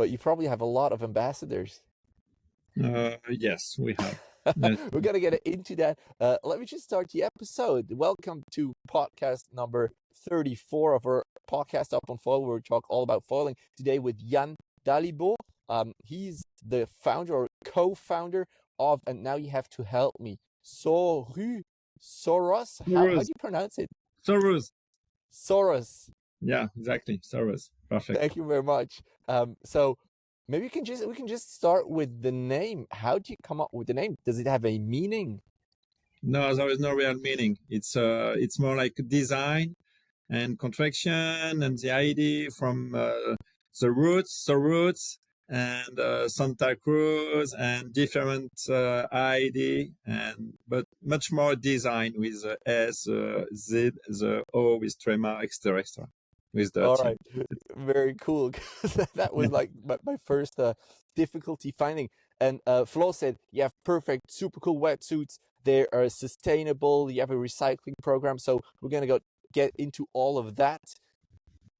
but you probably have a lot of ambassadors. Yes, we have. Yes. We're going to get into that. Let me just start the episode. Welcome to podcast number 34 of our podcast Up on Foil, where we talk all about foiling. Today with Yann Dalibot. He's the founder or co-founder of, and now you have to help me, Soruz. How do you pronounce it? Soruz. Soruz. Yeah, exactly. Soruz. Perfect. Thank you very much. So maybe we can just start with the name. How do you come up with the name? Does it have a meaning? No, there is no real meaning. It's more like design and contraction and the idea from the roots, Soruz, and Santa Cruz and different idea, but much more design with the S, the Z, the O with tremor, etc., etc. With the All right, very cool. That was like my first difficulty finding. And Flo said you have perfect, super cool wetsuits. They are sustainable. You have a recycling program. So we're gonna get into all of that.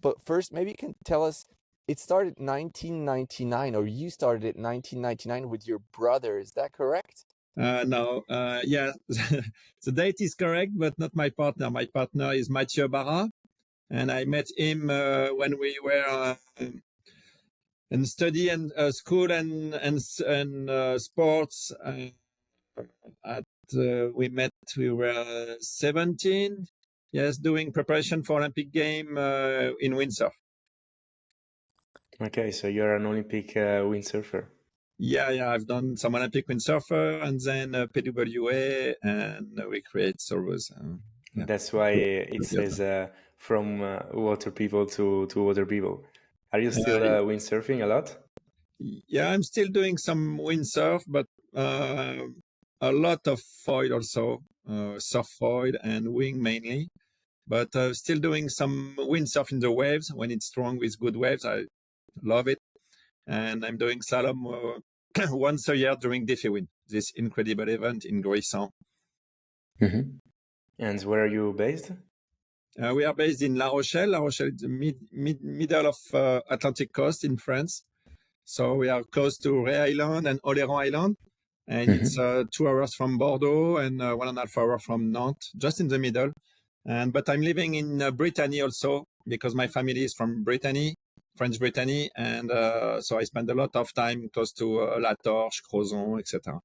But first, maybe you can tell us. It started 1999, or you started it 1999 with your brother. Is that correct? No, yeah, the date is correct, but not my partner. My partner is Barraud, and I met him when we were in study and school and sports. We met. We were 17. Yes, doing preparation for Olympic game in windsurf. Okay, so you're an Olympic windsurfer. Yeah, I've done some Olympic windsurfer and then PWA, and we create Soruz. Yeah. That's why it says from water people to water people. Are you still windsurfing a lot? Yeah, I'm still doing some windsurf, but a lot of foil also, soft foil and wing mainly. But still doing some windsurf in the waves when it's strong with good waves. I love it. And I'm doing slalom once a year during Diffie-Wind, this incredible event in Gieth. Mm-hmm. And where are you based? We are based in La Rochelle. La Rochelle is the middle of Atlantic coast in France. So we are close to Ré Island and Oléron Island. And it's 2 hours from Bordeaux and 1.5 hours from Nantes, just in the middle. But I'm living in Brittany also because my family is from Brittany, French Brittany. And so I spend a lot of time close to La Torche, Crausaz, etc.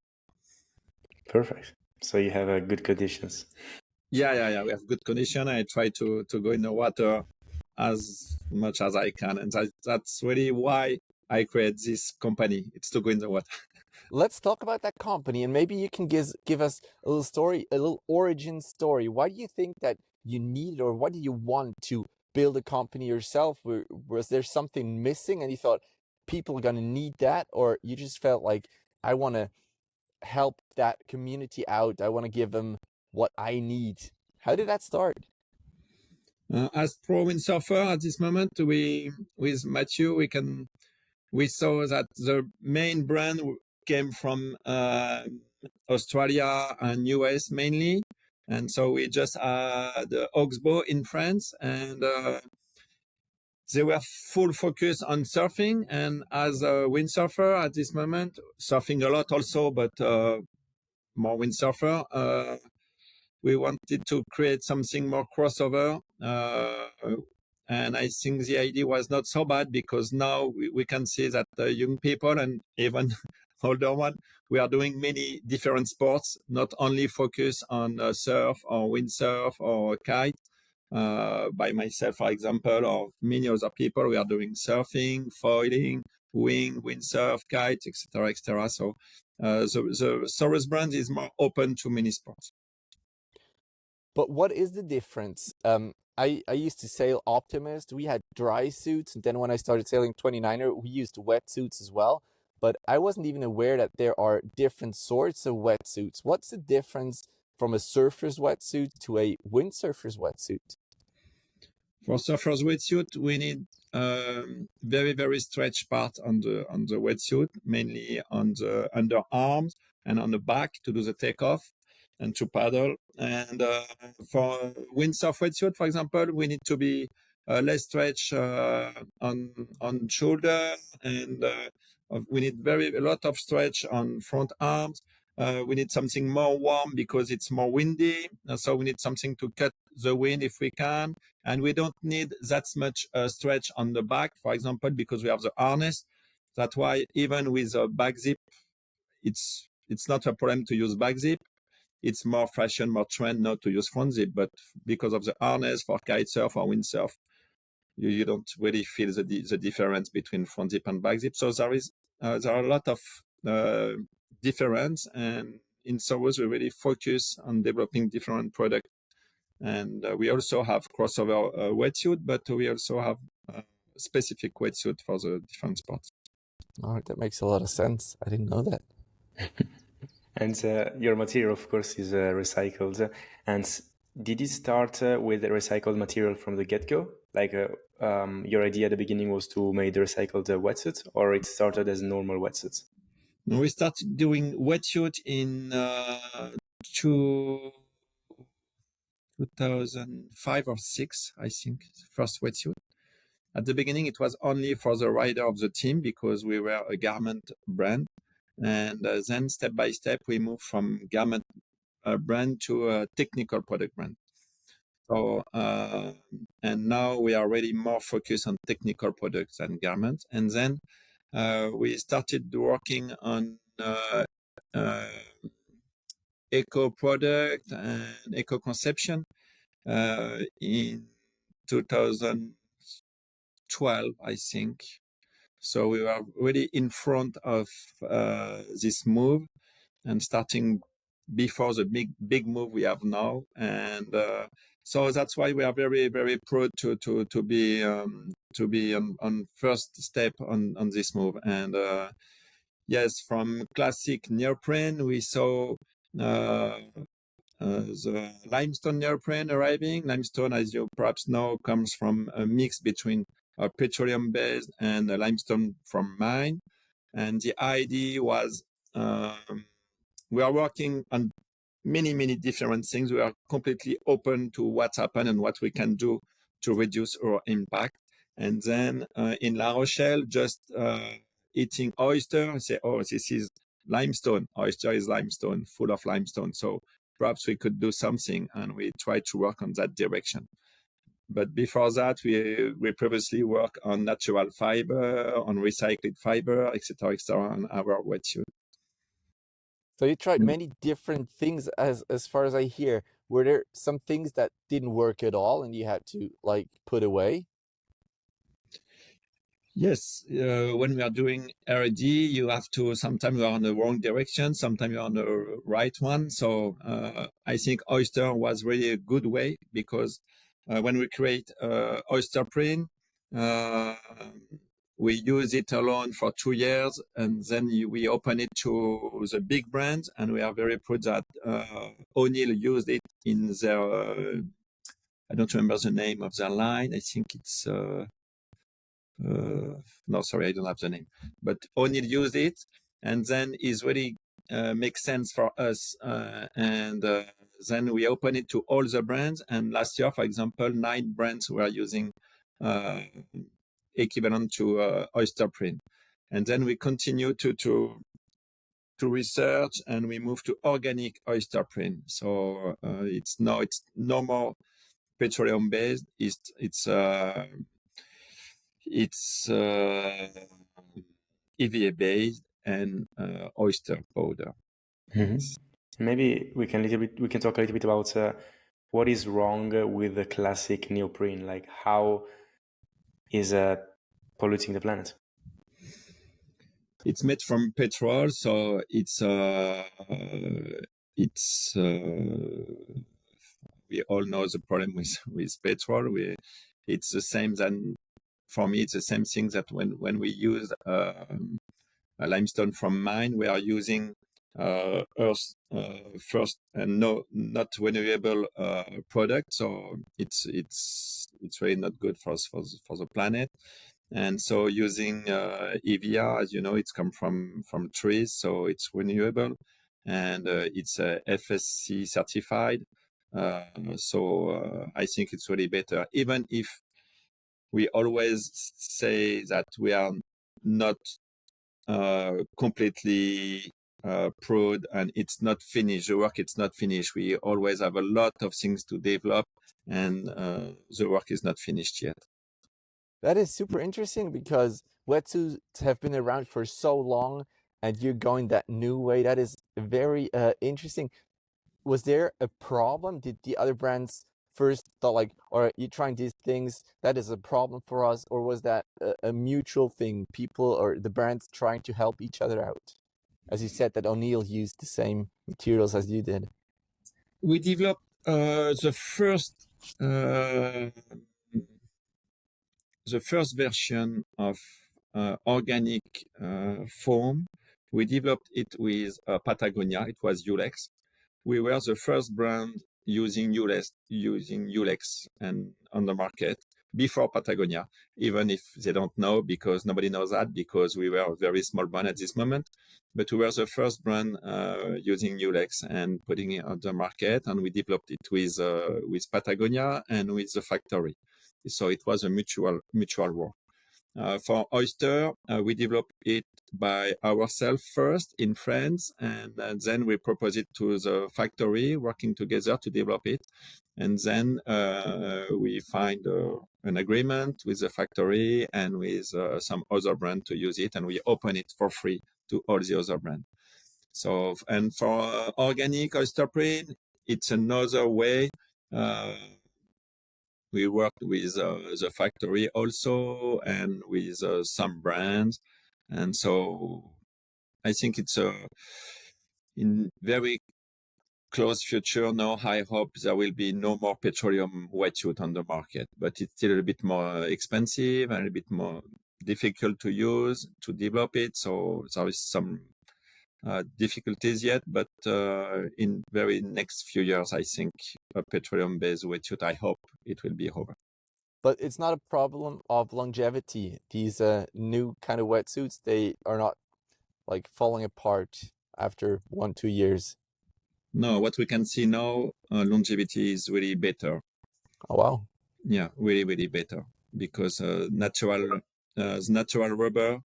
Perfect. So you have good conditions. Yeah. We have good condition. I try to go in the water as much as I can. And that's really why I create this company. It's to go in the water. Let's talk about that company, and maybe you can give us a little story, a little origin story. Why do you think that you needed, or what do you want to build a company yourself? Was there something missing and you thought people are going to need that, or you just felt like, I want to help that community out, I want to give them what I need? How did that start? As pro windsurfer at this moment, with Matthew, we saw that the main brand came from Australia and US mainly. And so we just had Oxbow in France, and they were full focus on surfing. And as a windsurfer at this moment, surfing a lot also, but more windsurfer, we wanted to create something more crossover. And I think the idea was not so bad, because now we can see that young people and even older one, we are doing many different sports, not only focus on surf or windsurf or kite. By myself, for example, or many other people, we are doing surfing, foiling, windsurf, kite, etc., etc. So the Soruz brand is more open to many sports. But what is the difference? I used to sail Optimist. We had dry suits. And then when I started sailing 29er, we used wetsuits as well. But I wasn't even aware that there are different sorts of wetsuits. What's the difference from a surfer's wetsuit to a windsurfer's wetsuit? For surfer's wetsuit, we need very, very stretched part on the wetsuit, mainly on the underarms and on the back to do the takeoff and to paddle. And for windsurf wetsuit, for example, we need to be less stretch on shoulder, and we need a lot of stretch on front arms. We need something more warm because it's more windy, so we need something to cut the wind if we can. And we don't need that much stretch on the back, for example, because we have the harness. That's why even with a back zip, it's not a problem to use back zip. It's more fashion, more trend not to use front zip, but because of the harness for kite surf or windsurf, you don't really feel the difference between front zip and back zip. So there are a lot of difference, and in Soruz we really focus on developing different products. And we also have crossover wetsuit, but we also have specific wetsuit for the different sports. All right, that makes a lot of sense. I didn't know that. And your material, of course, is recycled. And did it start with recycled material from the get-go? Like your idea at the beginning was to make the recycled wetsuit, or it started as normal wetsuits? We started doing wetsuit in 2005 or 6, I think, first wetsuit. At the beginning, it was only for the rider of the team because we were a garment brand. And then step by step, we moved from garment brand to a technical product brand. So, and now we are really more focused on technical products than garments. And then we started working on eco product and eco conception in 2012, I think. So we were really in front of this move and starting before the big move we have now. And so that's why we are very, very proud to be on first step on this move. And yes, from classic neoprene, we saw the limestone neoprene arriving. Limestone, as you perhaps know, comes from a mix between a petroleum-based and a limestone from mine. And the idea was we are working on many different things. We are completely open to what's happened and what we can do to reduce our impact. And then in La Rochelle, just eating oyster, I say, oh, this is limestone. Oyster is limestone, full of limestone. So perhaps we could do something, and we try to work on that direction. But before that, we previously worked on natural fiber, on recycled fiber, etc., on our wetsuit. So you tried many different things, as far as I hear. Were there some things that didn't work at all and you had to like put away? Yes, when we are doing R&D, you have to, sometimes you are on the wrong direction, sometimes you are on the right one. So I think oyster was really a good way, because when we create oyster print, we use it alone for 2 years, and then we open it to the big brands, and we are very proud that O'Neill used it in their, I don't remember the name of their line. I think it's, no, sorry, I don't have the name, but O'Neill used it, and then it really makes sense for us. And then we open it to all the brands. And last year, for example, 9 brands were using equivalent to oyster print. And then we continue to research, and we move to organic oyster print. So it's no more petroleum based. It's EVA based and oyster powder. Mm-hmm. Maybe we can talk a little bit about what is wrong with the classic neoprene. Like, how is polluting the planet? It's made from petrol, so it's we all know the problem with petrol. It's the same than, for me, it's the same thing that when we use a limestone from mine, we are using earth first and not renewable product. So it's really not good for us, for the planet. And so using EVA, as you know, it's come from trees, so it's renewable, and it's FSC certified. So I think it's really better, even if we always say that we are not completely proud and it's not finished. The work it's not finished. We always have a lot of things to develop, and the work is not finished yet. That is super interesting because wetsuits have been around for so long, and you're going that new way. That is very interesting. Was there a problem? Did the other brands first thought like, "All right, you're trying these things. That is a problem for us," or was that a mutual thing? People or the brands trying to help each other out, as you said that O'Neill used the same materials as you did. We developed the first version of organic foam. We developed it with Patagonia. It was Ulex. We were the first brand using Ulex and on the market before Patagonia, even if they don't know, because nobody knows that, because we were a very small brand at this moment. But we were the first brand using Ulex and putting it on the market, and we developed it with Patagonia and with the factory. So it was a mutual work. For oyster, we developed it by ourselves first in France, and then we proposed it to the factory, working together to develop it. And then we find an agreement with the factory and with some other brand to use it, and we open it for free to all the other brands. So, and for organic oyster print, it's another way. We worked with the factory also and with some brands. And so I think it's in very close future now, I hope there will be no more petroleum wetsuit on the market, but it's still a bit more expensive and a bit more difficult to use, to develop it. So there is some difficulties yet, but in very next few years, I think a petroleum-based wetsuit, I hope it will be over. But it's not a problem of longevity. These new kind of wetsuits, they are not like falling apart after 1-2 years. No, what we can see now, longevity is really better. Oh, wow. Yeah, really, really better, because natural rubber,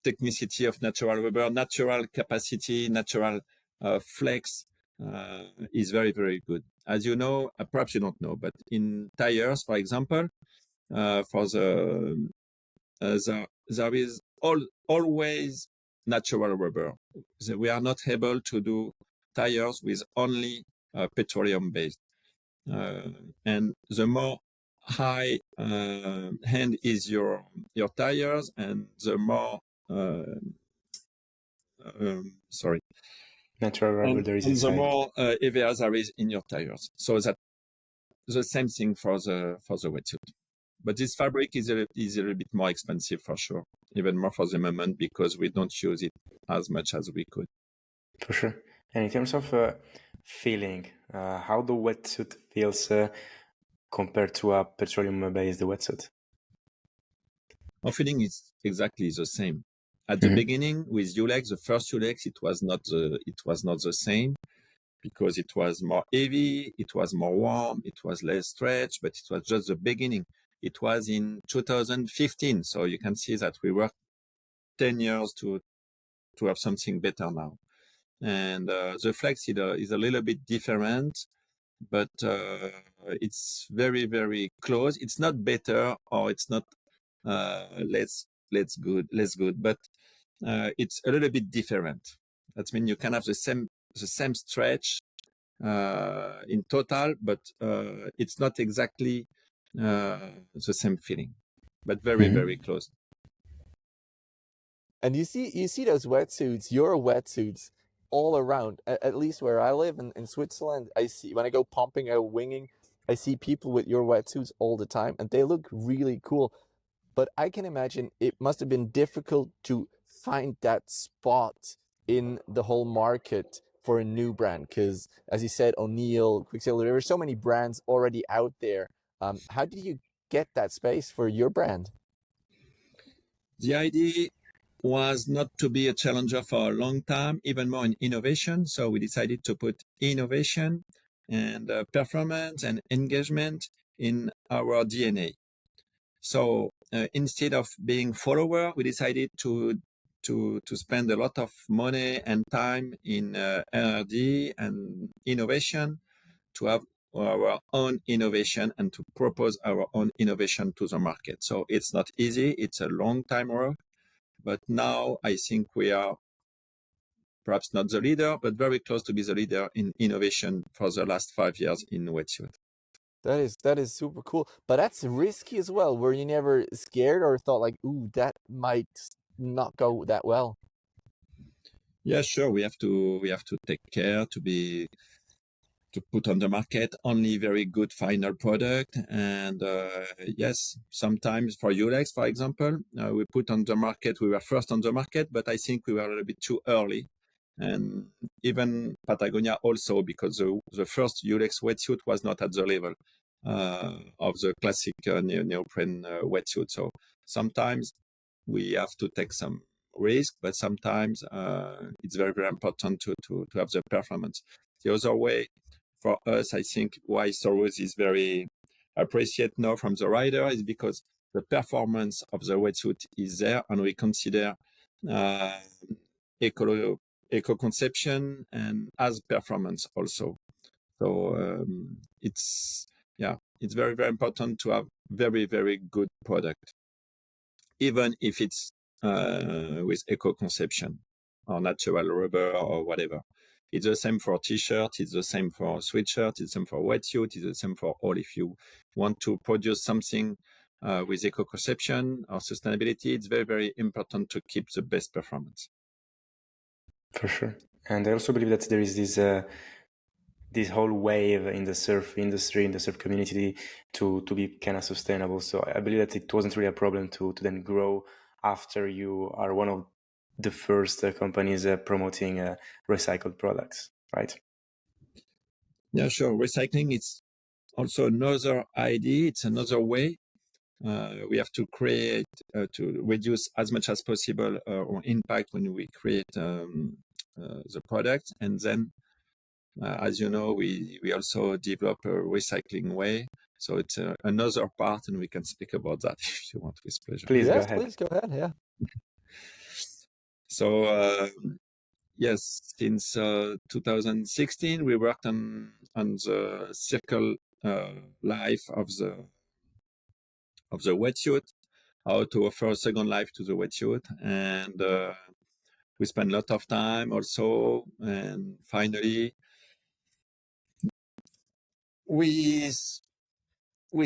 technicity of natural rubber, natural capacity, natural flex is very, very good. As you know, perhaps you don't know, but in tires, for example, for there is always natural rubber. So we are not able to do tires with only petroleum based. And the more high end is your tires, and the more natural rubber there is inside. And the more EVA there is in your tires. So that the same thing for the wetsuit. But this fabric is a little bit more expensive for sure, even more for the moment, because we don't use it as much as we could. For sure. And in terms of feeling, how the wetsuit feels compared to a petroleum-based wetsuit? Our feeling is exactly the same. At the beginning with Ulex, the first Ulex, it was not the same, because it was more heavy, it was more warm, it was less stretch, but it was just the beginning. It was in 2015, so you can see that we worked 10 years to have something better now. And the flex is a little bit different, but it's very, very close. It's not better, or it's not less good, but it's a little bit different. That means you can have the same stretch in total, but it's not exactly the same feeling, but very, very close. And you see those wetsuits, your wetsuits, all around. At least where I live in Switzerland, I see when I go pumping or winging, I see people with your wetsuits all the time, and they look really cool. But I can imagine it must have been difficult to find that spot in the whole market for a new brand, because as you said, O'Neill, Quicksilver, there were so many brands already out there. How did you get that space for your brand? The idea was not to be a challenger for a long time, even more in innovation. So we decided to put innovation and performance and engagement in our DNA. So instead of being follower, we decided to spend a lot of money and time in R&D and innovation to have our own innovation and to propose our own innovation to the market. So it's not easy. It's a long time work. But now I think we are perhaps not the leader, but very close to be the leader in innovation for the last 5 years in Wetsuit. That is super cool, but that's risky as well. Were you never scared or thought like, ooh, that might not go that well? Yeah, sure. We have to take care to put on the market only very good final product. And yes, sometimes for Ulex, for example, we put on the market. We were first on the market, but I think we were a little bit too early. And even Patagonia also, because the first Ulex wetsuit was not at the level of the classic neoprene wetsuit. So sometimes we have to take some risk, but sometimes it's very, very important to have the performance. The other way for us, I think why Soruz is very appreciated now from the rider is because the performance of the wetsuit is there, and we consider eco-conception and as performance also. So it's very, very important to have very, very good product, even if it's with eco-conception or natural rubber or whatever. It's the same for t-shirt, it's the same for sweatshirt, it's the same for wetsuit, it's the same for all. If you want to produce something with eco-conception or sustainability, it's very, very important to keep the best performance. For sure. And I also believe that there is this whole wave in the surf industry, in the surf community to be kind of sustainable. So I believe that it wasn't really a problem to then grow after you are one of the first companies promoting recycled products, right? Yeah, sure. Recycling is also another idea. It's another way. We have to create, to reduce as much as possible our impact when we create the product. And then, as you know, we also develop a recycling way. So it's another part, and we can speak about that if you want, with pleasure. Please Yes, go ahead. please go ahead. Yeah. So yes, since 2016, we worked on the circle life of the wetsuit, how to offer a second life to the wetsuit, and we spent a lot of time also. And finally, we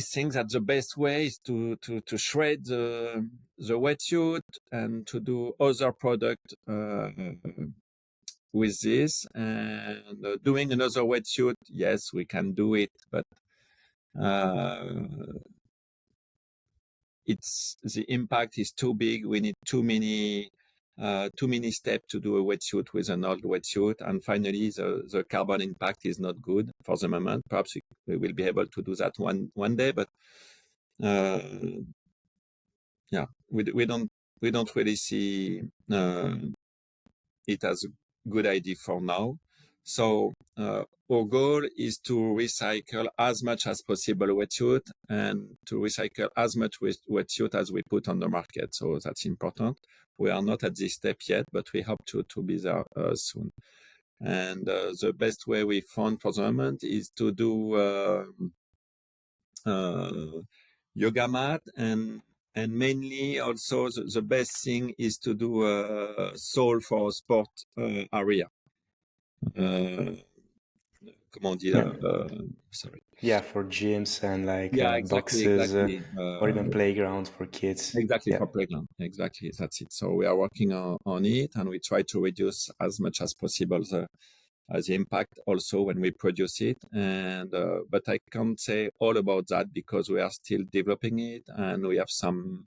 think that the best way is to shred the wetsuit and to do other product with this. And doing another wetsuit, yes, we can do it, but the impact is too big. We need too many steps to do a wetsuit with an old wetsuit, and finally the carbon impact is not good for the moment. Perhaps we will be able to do that one day, but yeah, we don't really see it as a good idea for now. So our goal is to recycle as much as possible wetsuit and to recycle as much wetsuit as we put on the market. So that's important. We are not at this step yet, but we hope to be there soon. And the best way we found for the moment is to do yoga mat, and mainly also the best thing is to do a sole for sport area. Comment dire? Sorry. Yeah, for gyms and like exactly, boxes exactly. or even playground for kids. Exactly, Yeah. for playground. Exactly, that's it. So we are working on it, and we try to reduce as much as possible the impact also when we produce it. And but I can't say all about that because we are still developing it, and we have some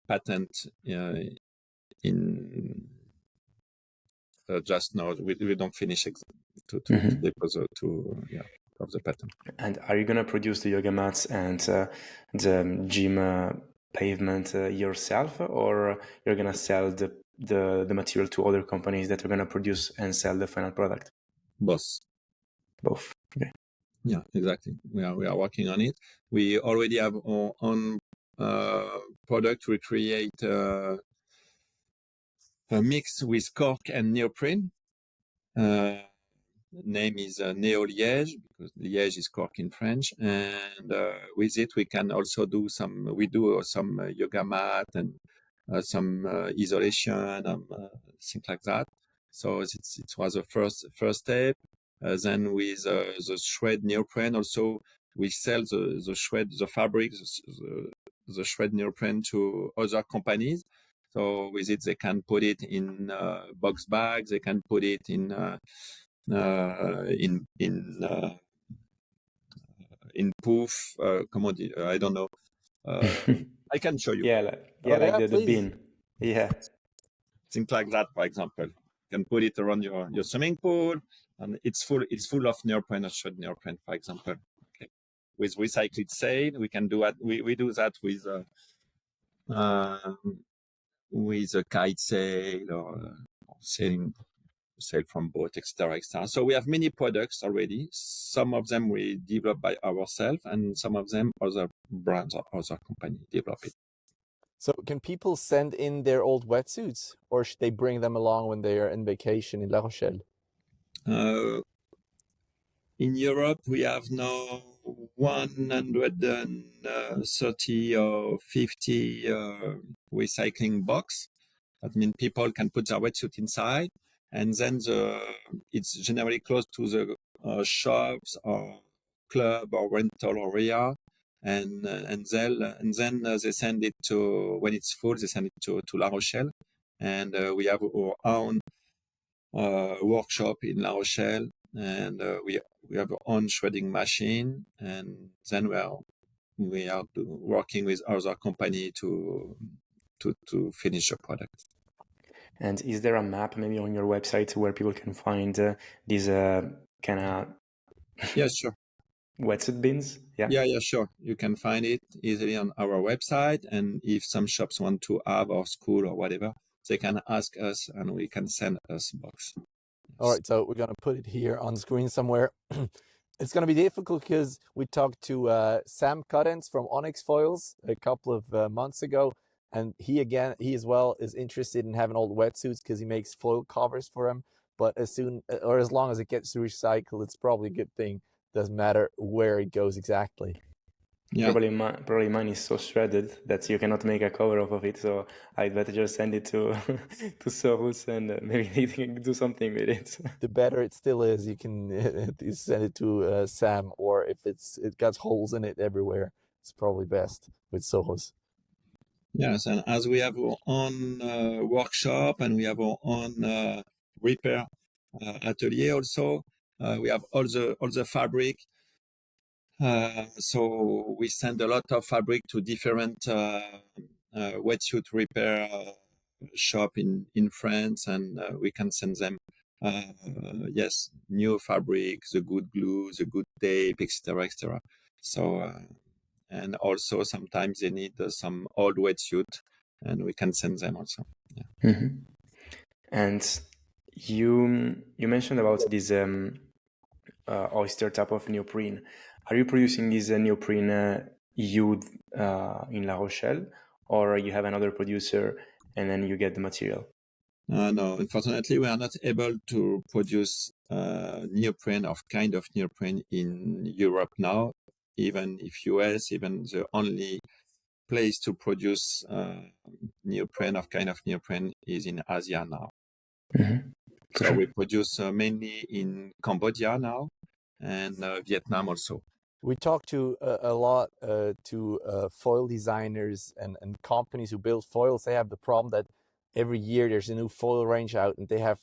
patent in just now. We don't finish to deposit of the patent. And are you gonna produce the yoga mats and the gym pavement yourself, or you're gonna sell the material to other companies that are gonna produce and sell the final product? Both. Both. Okay. Yeah, exactly. We are working on it. We already have our own product. We create a mix with cork and neoprene. Name is Neo Liège, because Liège is cork in French. And with it, we can also do some yoga mat and some isolation, things like that. So it was the first step. Then with the shred neoprene, also we sell the fabric, the shred neoprene to other companies. So with it, they can put it in box bags. They can put it in poof. I don't know. I can show you. Yeah, Oh like yeah, the please. bin. Yeah. Things like that, for example. You can put it around your swimming pool, and it's full of neoprene or shred neoprene, for example. Okay. With recycled sail, we can do that. We do that with a kite sail or sailing sail from boat, etc., etc. So we have many products already. Some of them we develop by ourselves, and some of them other brands or other companies develop it. So can people send in their old wetsuits, or should they bring them along when they are in vacation in La Rochelle? In Europe, we have now 130 or 50 recycling box. That means people can put their wetsuit inside, and then it's generally close to the shops or club or rental area, and then they send it to, when it's full, they send it to La Rochelle, and we have our own workshop in La Rochelle, and we have our own shredding machine, and then we are working with other company to finish the product. And is there a map maybe on your website where people can find these kind of Yeah, sure. wetsuit bins? Yeah, sure. You can find it easily on our website, and if some shops want to have, or school or whatever, they can ask us and we can send us a box. All right, so we're gonna put it here on screen somewhere. It's gonna be difficult because we talked to Sam Cuddens from Onyx Foils a couple of months ago, and he as well is interested in having old wetsuits because he makes foil covers for them. But as long as it gets recycled, it's probably a good thing. Doesn't matter where it goes exactly. Yeah. Probably mine is so shredded that you cannot make a cover off of it. So I'd better just send it to to Soruz, and maybe they can do something with it. The better it still is, you can send it to Sam, or if it got holes in it everywhere, it's probably best with Soöruz. Yes, and as we have our own workshop and we have our own repair atelier also, we have all the fabric. So we send a lot of fabric to different wetsuit repair shop in France, and we can send them new fabric, the good glue, the good tape, etc., etc. So and also sometimes they need some old wetsuit, and we can send them also. Yeah. Mm-hmm. And you mentioned about this oyster type of neoprene. Are you producing this neoprene you in La Rochelle, or you have another producer and then you get the material? No, unfortunately, we are not able to produce neoprene of kind of neoprene in Europe now. Even if US, even the only place to produce neoprene of kind of neoprene is in Asia now. Mm-hmm. So we produce mainly in Cambodia now, and Vietnam also. We talked to a lot to foil designers and companies who build foils. They have the problem that every year there's a new foil range out, and they have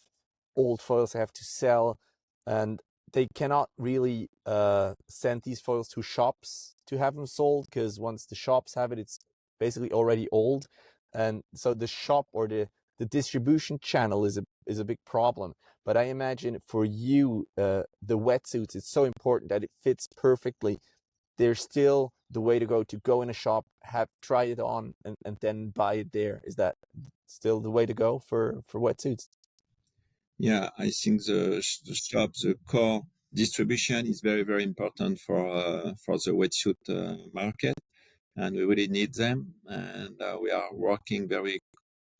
old foils they have to sell, and they cannot really send these foils to shops to have them sold, because once the shops have it, it's basically already old, and so the shop or the distribution channel is a big problem. But I imagine for you, the wetsuits, it's so important that it fits perfectly. There's still the way to go in a shop, try it on, and then buy it there. Is that still the way to go for wetsuits? Yeah, I think the shop, the core distribution is very, very important for the wetsuit market, and we really need them. And we are working very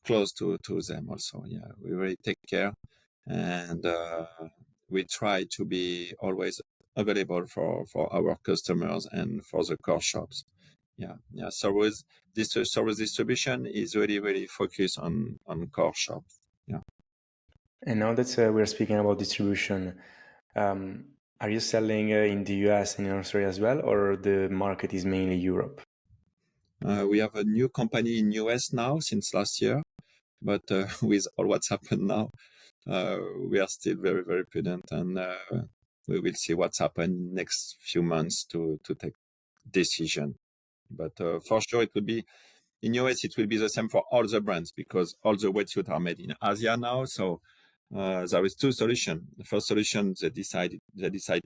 close to them also. Yeah, we really take care, and we try to be always available for our customers and for the core shops. Yeah. Soruz distribution is really, really focused on core shops. Yeah. And now that we're speaking about distribution, are you selling in the US and in Australia as well, or the market is mainly Europe? We have a new company in US now since last year, but with all what's happened now, we are still very, very prudent, and we will see what's happened next few months to take decision. But for sure, it will be in US. It will be the same for all the brands because all the wetsuits are made in Asia now. So there is two solutions. The first solution, they decide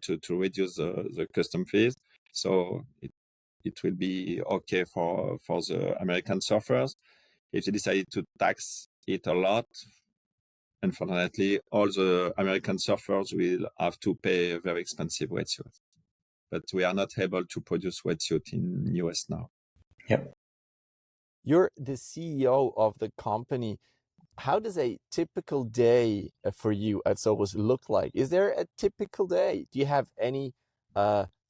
to reduce the custom fees, so it will be okay for the American surfers. If they decide to tax it a lot, unfortunately, all the American surfers will have to pay a very expensive wetsuit. But we are not able to produce wetsuit in US now. Yep. You're the CEO of the company. How does a typical day for you at Soruz look like? Is there a typical day? Do you have any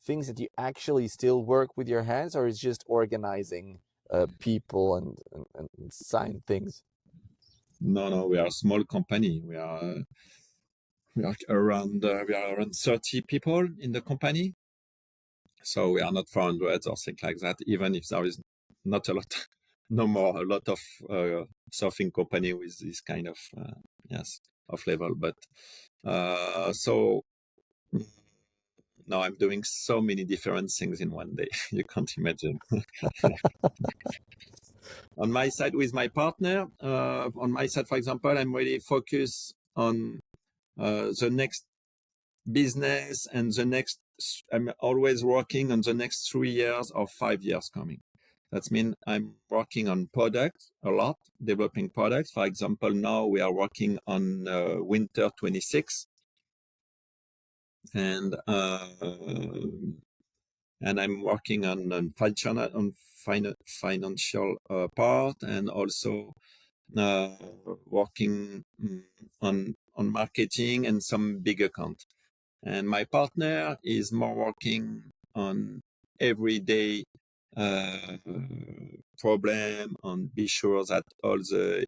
things that you actually still work with your hands, or is just organizing people and sign things? No, we are a small company. We are around 30 people in the company. So we are not 400 or things like that, even if there is not a lot, no more, a lot of surfing company with this kind of, of level. But so now I'm doing so many different things in one day. You can't imagine. On my side with my partner, for example, I'm really focused on the next business and I'm always working on the next 3 years or 5 years coming. That means I'm working on products a lot, developing products. For example, now we are working on winter 26, and I'm working on financial part, and also working on marketing and some big account. And my partner is more working on everyday problem, on be sure that all the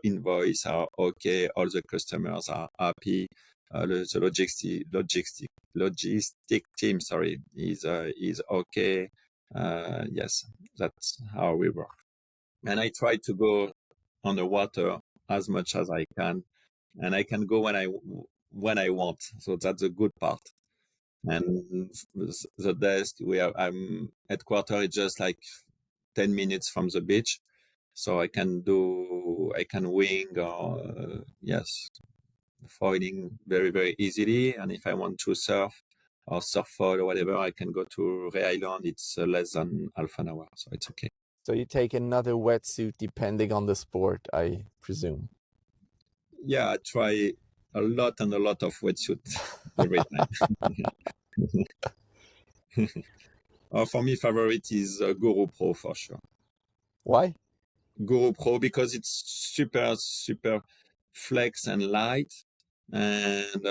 invoice are okay, all the customers are happy, the logistic team, is okay. Yes, that's how we work. And I try to go on the water as much as I can, and I can go when I want. So that's a good part. And the desk I'm headquarters is just like 10 minutes from the beach, so I can wing or foiling very, very easily. And if I want to surf or surf foil or whatever, I can go to Ray Island. It's less than half an hour, so it's okay. So you take another wetsuit depending on the sport, I presume. Yeah, I try a lot of wetsuit every time. For me, favorite is Guru Pro for sure. Why? Guru Pro because it's super flex and light, and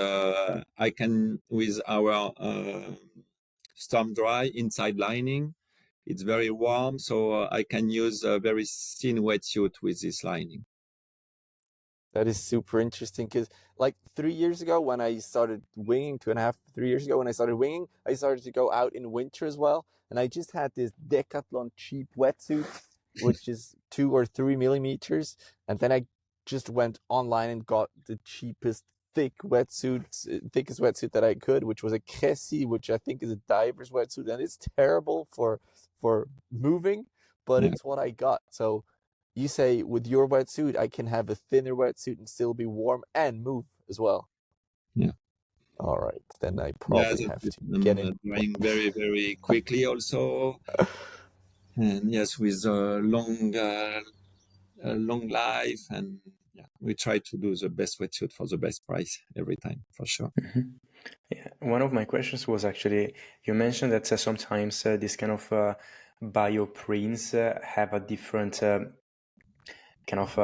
I can with our storm dry inside lining. It's very warm, so I can use a very thin wetsuit with this lining. That is super interesting because, like 3 years ago, when I started winging, 3 years ago when I started winging, I started to go out in winter as well, and I just had this Decathlon cheap wetsuit, which is 2 or 3 millimeters, and then I just went online and got the cheapest thickest wetsuit that I could, which was a Crausaz, which I think is a diver's wetsuit, and it's terrible for moving, but it's what I got. So you say with your wetsuit, I can have a thinner wetsuit and still be warm and move as well. Yeah. All right, then I probably have to get in. Drying very, very quickly also, and yes, with a long life, and we try to do the best wetsuit for the best price every time, for sure. Mm-hmm. Yeah, one of my questions was actually, you mentioned that sometimes this kind of bioprints have a different kind of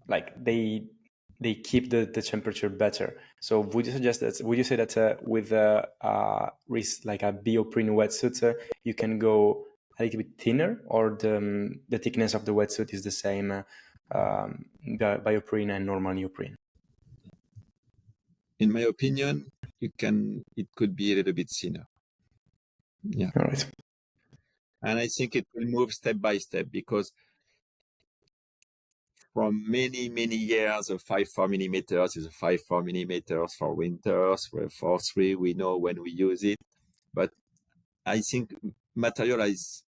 like they keep the temperature better. So would you suggest that? Would you say that with like a bioprint wetsuit, you can go a little bit thinner, or the thickness of the wetsuit is the same, bioprint and normal neoprene? In my opinion, it could be a little bit thinner. Yeah. All right. And I think it will move step by step, because from many, many years, a 5.4 millimeters is a 5.4 millimeters for winters. Where 4.3, we know when we use it. But I think material is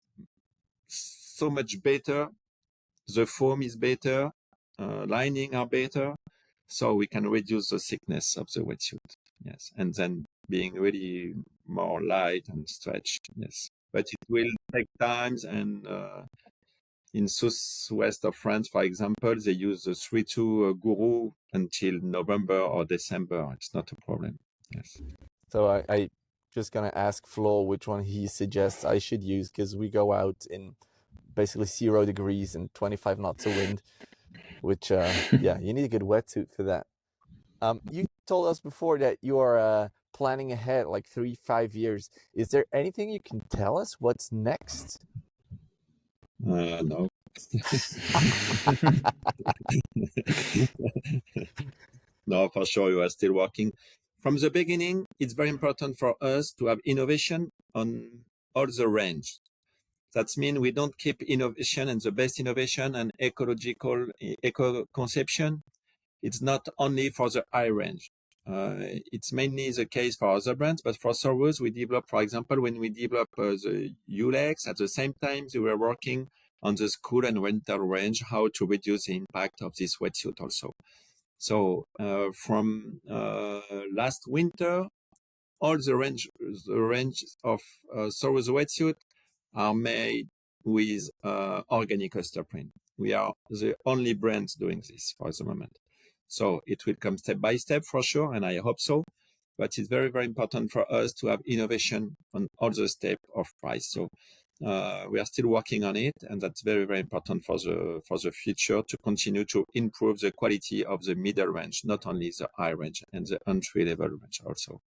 so much better. The foam is better. Lining are better. So we can reduce the thickness of the wetsuit. Yes. And then being really more light and stretched. Yes. But it will take times, and in southwest of France, for example, they use the 3.2 Guru until November or December. It's not a problem. Yes. So I just gonna ask Flo which one he suggests I should use, because we go out in basically 0 degrees and 25 knots of wind, which yeah, you need a good wetsuit for that. You told us before that you are planning ahead like 3-5 years. Is there anything you can tell us what's next? No. No, for sure, we are still working. From the beginning, it's very important for us to have innovation on all the range. That means we don't keep innovation and the best innovation and ecological eco-conception. It's not only for the high range. It's mainly the case for other brands, but for Soruz, we develop, for example, when we develop the ULEX, at the same time, we were working on the school and winter range, how to reduce the impact of this wetsuit also. So from last winter, all the range of Soruz wetsuit are made with organic oyster print. We are the only brands doing this for the moment. So it will come step by step for sure, and I hope so. But it's very, very important for us to have innovation on all the steps of price. So we are still working on it, and that's very, very important for the future, to continue to improve the quality of the middle range, not only the high range and the entry level range also.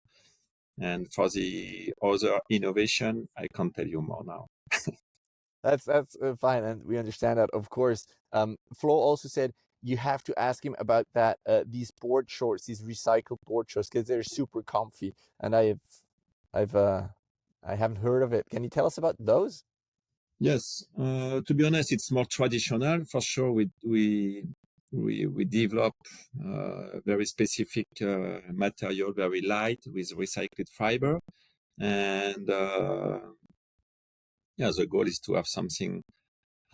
And for the other innovation, I can't tell you more now. That's fine, and we understand that, of course. Flo also said you have to ask him about that these board shorts, these recycled board shorts, because they're super comfy, and I haven't heard of it. Can you tell us about those? Yes, to be honest, it's more traditional for sure. We develop very specific material, very light with recycled fiber, and yeah, the goal is to have something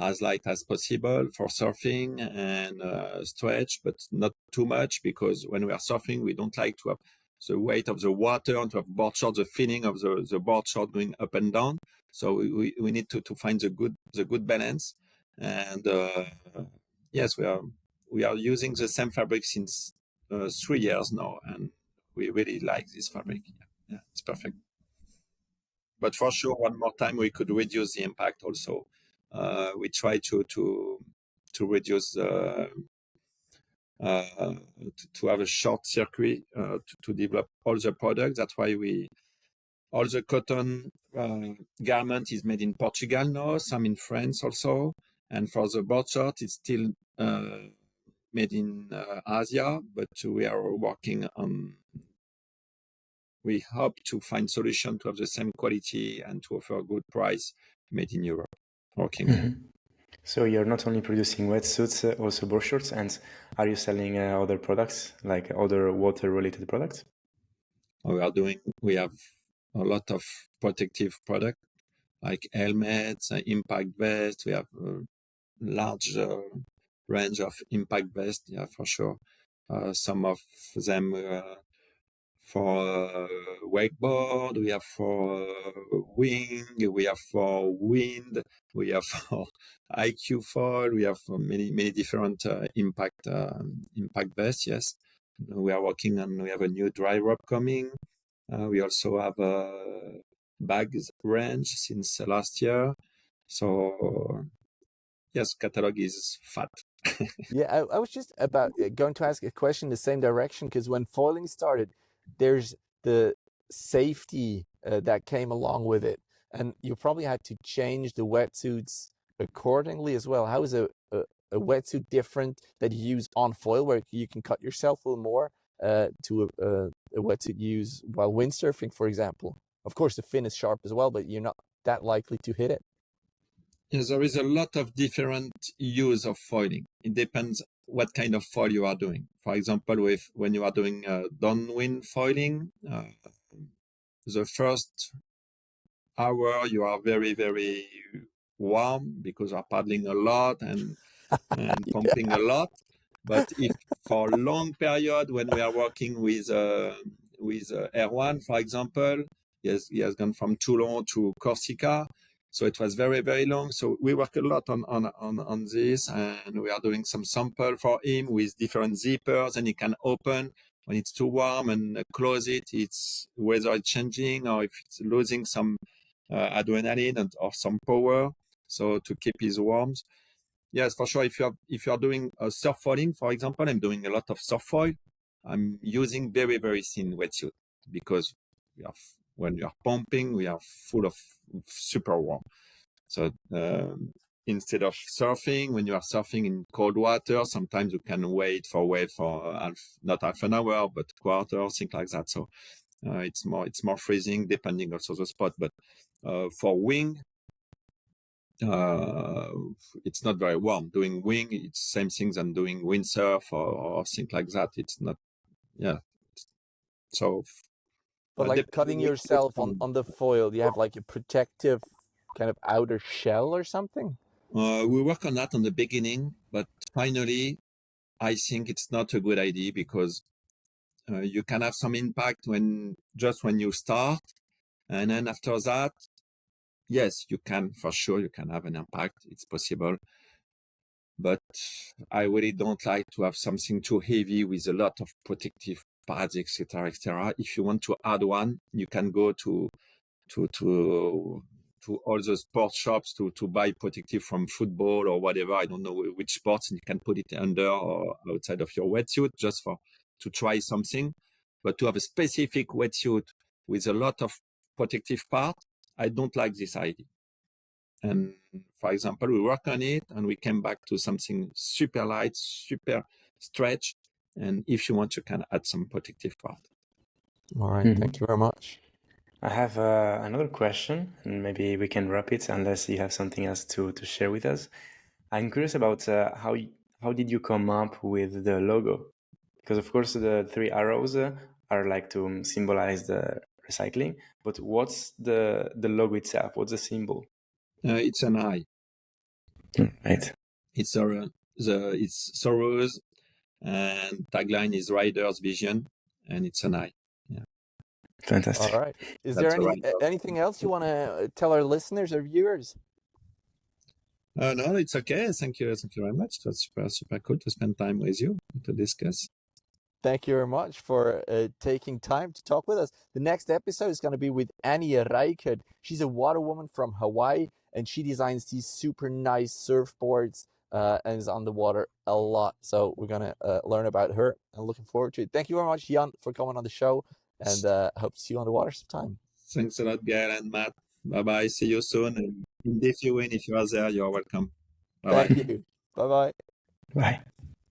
as light as possible for surfing and stretch, but not too much, because when we are surfing, we don't like to have the weight of the water and to have board short, the feeling of the board short going up and down. So we need to find the good balance. And yes, we are using the same fabric since 3 years now, and we really like this fabric. Yeah, it's perfect. But for sure, one more time, we could reduce the impact also. We try to reduce to have a short circuit to develop all the products. That's why all the cotton garment is made in Portugal now, some in France also, and for the board short, it's still made in Asia. But we are working on. We hope to find solution to have the same quality and to offer a good price made in Europe. Working on it. So you're not only producing wetsuits, also board shorts, and are you selling other products, like other water-related products? We have a lot of protective products, like helmets, impact vests. We have a large range of impact vests, yeah, for sure. Some of them for wakeboard, we have for wing, we have for wind, we have for IQ foil, we have for many different impact vests. Yes, we are working on. We have a new dry rope coming. We also have a bags range since last year. So yes, catalog is fat. Yeah, I was just about going to ask a question in the same direction, because when foiling started, there's the safety that came along with it, and you probably had to change the wetsuits accordingly as well. How is a wetsuit different that you use on foil, where you can cut yourself a little more, to a wetsuit you use while windsurfing, for example? Of course, the fin is sharp as well, but you're not that likely to hit it. Yes, there is a lot of different use of foiling. It depends what kind of foil you are doing. For example, when you are doing downwind foiling, the first hour you are very, very warm because you are paddling a lot and pumping a lot. But if for a long period, when we are working with Erwan, for example, he has gone from Toulon to Corsica. So it was very, very long. So we work a lot on this, and we are doing some sample for him with different zippers, and he can open when it's too warm and close it. It's whether it's changing or if it's losing some adrenaline or some power. So to keep his warmth. Yes, for sure. If you are doing surf foiling, for example, I'm doing a lot of surf foil. I'm using very, very thin wetsuit because when you are pumping, we are full of super warm. So instead of surfing, when you are surfing in cold water, sometimes you can wait for not half an hour, but quarter, things like that. So it's more freezing depending also the spot. But for wing, it's not very warm. Doing wing, it's same thing than doing windsurf or things like that. It's not, yeah. So, But like cutting yourself on the foil, you have like a protective kind of outer shell or something? We work on that on the beginning, but finally, I think it's not a good idea because you can have some impact when you start, and then after that, yes, you can have an impact. It's possible. But I really don't like to have something too heavy with a lot of protective pads, etc., etc. If you want to add one, you can go to all the sports shops to buy protective from football or whatever. I don't know which sports, and you can put it under or outside of your wetsuit just to try something. But to have a specific wetsuit with a lot of protective part, I don't like this idea. And for example, we work on it and we came back to something super light, super stretch. And if you want, you can add some protective part. All right. Thank you very much. I have another question, and maybe we can wrap it unless you have something else to share with us. I'm curious about how did you come up with the logo? Because of course the 3 arrows are like to symbolize the recycling, but what's the logo itself? What's the symbol? It's an eye. Right. It's Soruz, and tagline is Rider's Vision, and it's an eye. Yeah. Fantastic. All right. Is there anything else you want to tell our listeners or viewers? No, it's okay. Thank you very much. It was super cool to spend time with you to discuss. Thank you very much for taking time to talk with us. The next episode is going to be with Annie Reichert. She's a water woman from Hawaii, and she designs these super nice surfboards and is on the water a lot. So we're going to learn about her and looking forward to it. Thank you very much, Yann, for coming on the show, and hope to see you on the water sometime. Thanks a lot, Gael and Matt. Bye-bye. See you soon. And if you are there, you're welcome. Bye-bye. Thank you. Bye-bye. Bye.